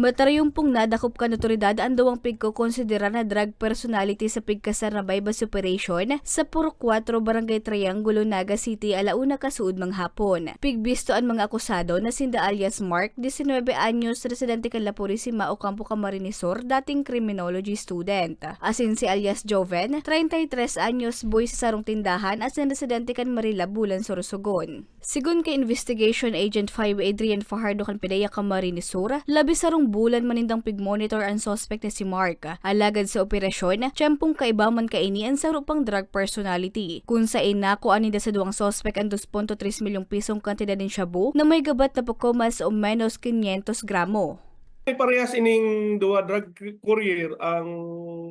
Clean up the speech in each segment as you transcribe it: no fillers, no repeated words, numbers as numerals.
Matarayompong nadakop kan otoridad ang dawang pigko-konsidera na drug personality sa pigkasar na bypass operation sa Puro 4 Barangay Triangulo, Naga City, alauna kasuod manghapon. Pigbisto ang mga akusado na sinda alias Mark, 19 anyos, residente kan Lapurisima, Ocampo, Camarines Sur, dating criminology student. Asin si alias Joven, 33 anyos, boy sa sarong tindahan at residente kan Marila, Bulan, Sorsogon. Sigun kay Investigation Agent 5 Adrian Fajardo kan Pedaya, Camarines Sur, labis sarong bulan manindang pigmonitor ang suspect na si Mark. Alagad sa operasyon, tiyempong kaibaman kaini ang sarupang drug personality. Kung sa inako anida sa duwang suspect ang 2.3 milyong pisong kantidad ng shabu na may gabat na poko mas o menos 500 gramo. May parehas ining duwa drug courier ang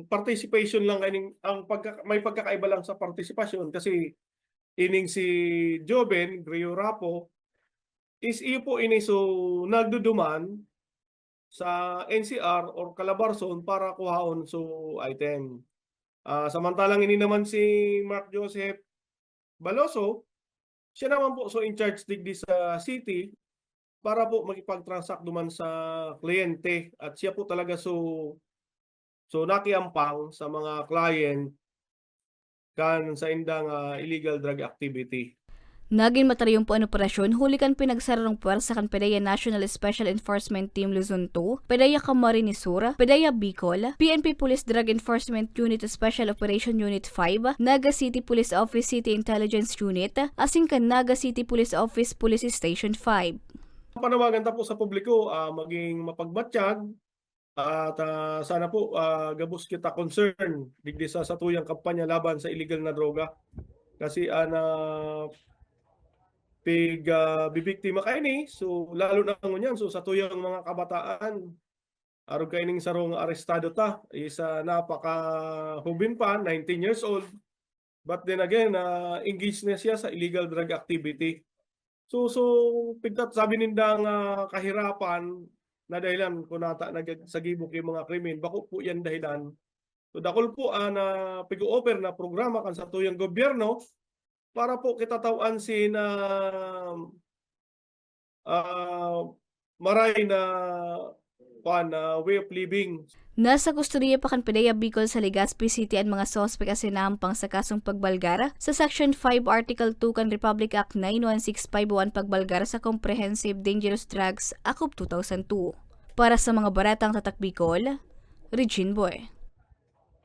participation lang ining may pagkakaiba lang sa partisipasyon kasi ining si Joven Grio Rapo is iyo po ini so nagduduman sa NCR or Calabarzon para kuhaon so item. Samantalang ini naman si Mark Joseph Baloso, siya naman po so in charge digdi sa city para po makipag-transact duman sa kliyente at siya po talaga so nakiampang sa mga client kan sa indang illegal drug activity. Naging matarayong po ang operasyon, huli kan pinagsararong puwersa kan Pedaya National Special Enforcement Team Luzon 2, Pedaya Camarines Sur, Pedaya Bicol, PNP Police Drug Enforcement Unit Special Operation Unit 5, Naga City Police Office City Intelligence Unit, asing kan Naga City Police Office Police Station 5. Panawagan ta po sa publiko maging mapagbatsyag at sana po gabos kita concern digdi sa tuyang kampanya laban sa illegal na droga kasi bibiktima kaini so lalo na ngunyan so sa tuyang mga kabataan arog kaining sarong arestado ta isa napaka hubin pa 19 years old but then again engaged na siya sa illegal drug activity so pigtat sabi nindang kahirapan na dahilan kung nata nagsagibok yung mga krimen bako po yan dahilan so dakol po na pig-offer na programa kan sa tuyang gobyerno para po kita tawan sin maray na way of living. Nasa kustodiya pa kan Pedaya Bicol sa Legazpi City ang mga suspect asinampang sa kasong pagbalgara sa Section 5 Article 2 kan Republic Act 91651 pagbalgara sa Comprehensive Dangerous Drugs Act of 2002. Para sa mga baratang tatak Bicol, Regine Boy.